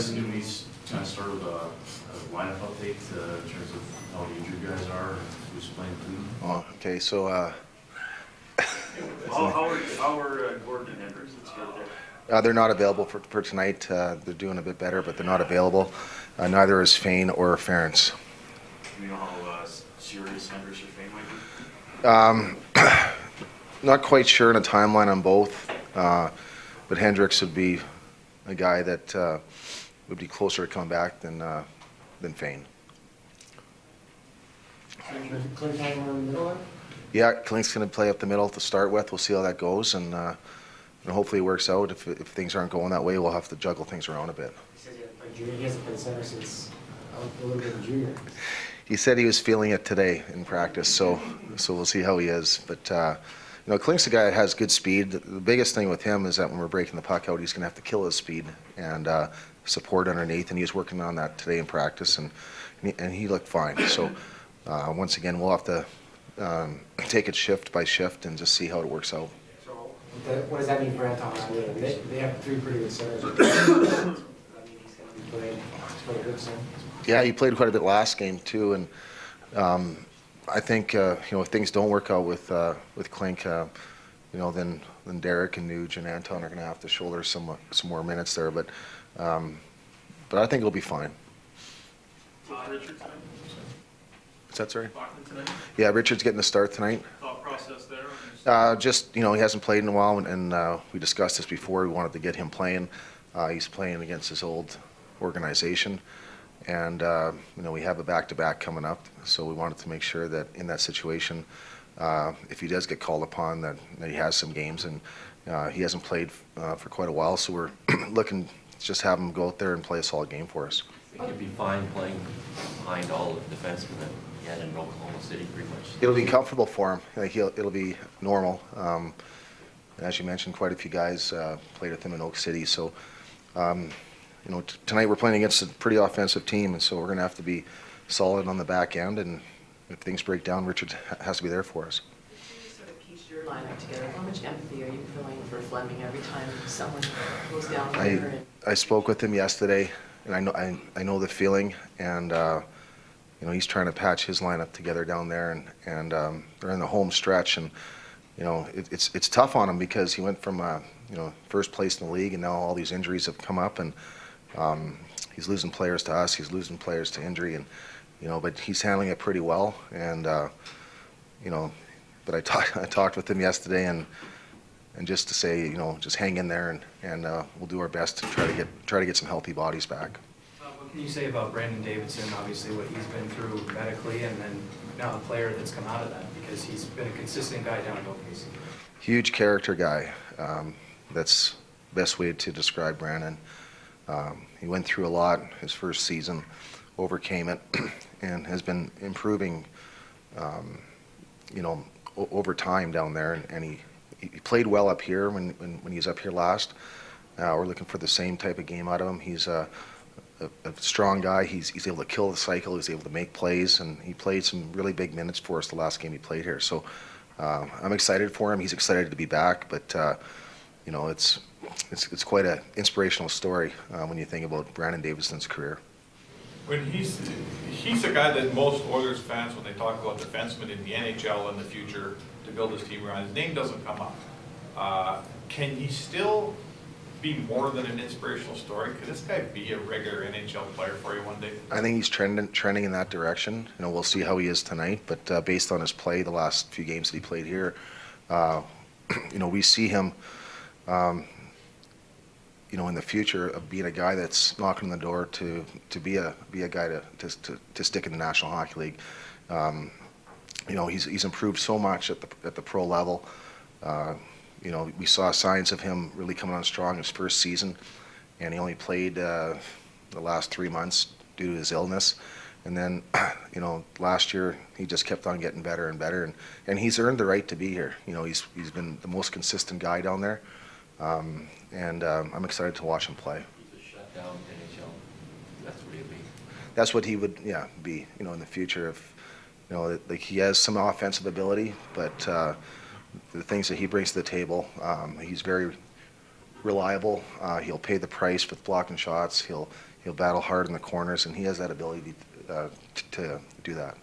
guys, can we kind of start with a lineup update in terms of how the injured guys are, and who's playing who? Oh, okay, so How are Gordon and Hendricks? Let's start there. they're not available for tonight. They're doing a bit better, but they're not available. Neither is Fane or Ference. Do you know how serious Hendricks or Fane might be? Not quite sure in a timeline on both, but Hendricks would be a guy that would be closer to coming back than Fane. Clint hanging around the middle there? Yeah, Clint's going to play up the middle to start with. We'll see how that goes, and hopefully it works out. If things aren't going that way, we'll have to juggle things around a bit. He says he hasn't played center since a little bit in junior. He said he was feeling it today in practice, so we'll see how he is. But Klink's a guy that has good speed. The biggest thing with him is that when we're breaking the puck out, he's going to have to kill his speed and support underneath, and he was working on that today in practice, and he looked fine. So once again, we'll have to take it shift by shift and just see how it works out. So what does that mean for Anton Sweden? They have three pretty good centers. Does that mean he's going to be playing quite a good center? Yeah, he played quite a bit last game too, and I think if things don't work out with Klink, then Derek and Nuge and Anton are going to have to shoulder some more minutes there, but I think it'll be fine. Richard tonight? Is that sorry? Bachman tonight? Yeah, Richard's getting the start tonight. Thought process there? Just he hasn't played in a while, and we discussed this before. We wanted to get him playing. He's playing against his old organization, and we have a back-to-back coming up, so we wanted to make sure that in that situation, if he does get called upon, that he has some games, and he hasn't played for quite a while, so we're looking to just have him go out there and play a solid game for us. I think he'd be fine playing behind all of the defensemen that he had in Oklahoma City pretty much. It'll be comfortable for him. It'll be normal. As you mentioned, quite a few guys played with him in Oak City. So, tonight we're playing against a pretty offensive team, and so we're going to have to be solid on the back end. And if things break down, Richard has to be there for us. You sort of piece your lineup together. How much empathy are you feeling for Fleming every time someone goes down there? I spoke with him yesterday, and I know the feeling, and he's trying to patch his lineup together down there, and they're in the home stretch, and it's tough on him because he went from first place in the league, and now all these injuries have come up, and he's losing players to us, he's losing players to injury, and but he's handling it pretty well, and but I talked with him yesterday, and just to say, just hang in there, and we'll do our best to try to get some healthy bodies back. What can you say about Brandon Davidson, obviously what he's been through medically, and then now the player that's come out of that, because he's been a consistent guy down in OKC? Huge character guy. That's the best way to describe Brandon. He went through a lot his first season, overcame it, and has been improving, over time down there, and he played well up here when he was up here last. We're looking for the same type of game out of him. He's a strong guy. He's able to kill the cycle. He's able to make plays, and he played some really big minutes for us the last game he played here. So I'm excited for him. He's excited to be back, but it's quite an inspirational story when you think about Brandon Davidson's career. When he's a guy that most Oilers fans, when they talk about defensemen in the NHL in the future to build his team around, his name doesn't come up. Can he still be more than an inspirational story? Could this guy be a regular NHL player for you one day? I think he's trending in that direction. We'll see how he is tonight, but based on his play the last few games that he played here, we see him in the future of being a guy that's knocking on the door to be a guy to stick in the National Hockey League. He's improved so much at the pro level. We saw signs of him really coming on strong his first season, and he only played the last 3 months due to his illness. And then, last year he just kept on getting better and better, and he's earned the right to be here. He's been the most consistent guy down there. And I'm excited to watch him play. He's a shutdown NHL. That's what he'll be. That's what he would, be. In the future, if he has some offensive ability, but the things that he brings to the table, he's very reliable. He'll pay the price with blocking shots. He'll he'll battle hard in the corners, and he has that ability to do that.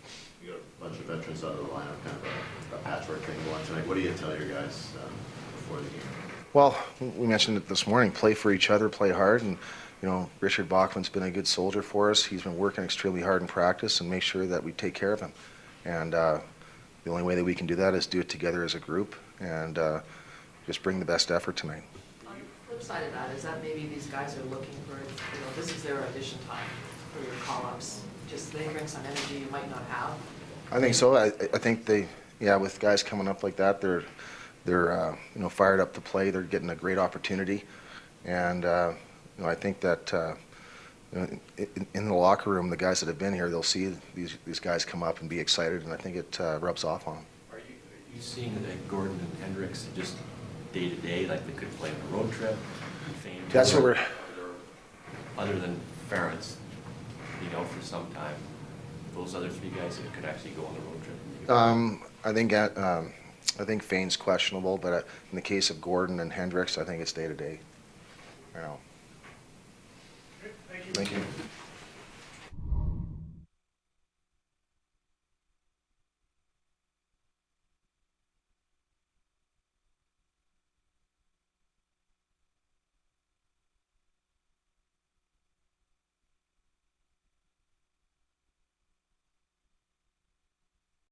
You got a bunch of veterans out of the lineup, kind of a patchwork thing going tonight. What do you tell your guys before the game? Well, we mentioned it this morning, play for each other, play hard, and Richard Bachman's been a good soldier for us. He's been working extremely hard in practice and make sure that we take care of him. And the only way that we can do that is do it together as a group and just bring the best effort tonight. On the flip side of that, is that maybe these guys are looking for, this is their audition time for your call-ups, just they bring some energy you might not have? I think so. I think with guys coming up like that, they're fired up to play. They're getting a great opportunity, and I think that in the locker room, the guys that have been here, they'll see these guys come up and be excited, and I think it rubs off on them. Are you seeing that Gordon and Hendricks just day to day, like they could play on a road trip? That's what we're. Other than Ferentz, for some time, those other three guys that could actually go on the road trip. I think Fain's questionable, but in the case of Gordon and Hendricks, I think it's day to day. Okay, thank you. Thank you.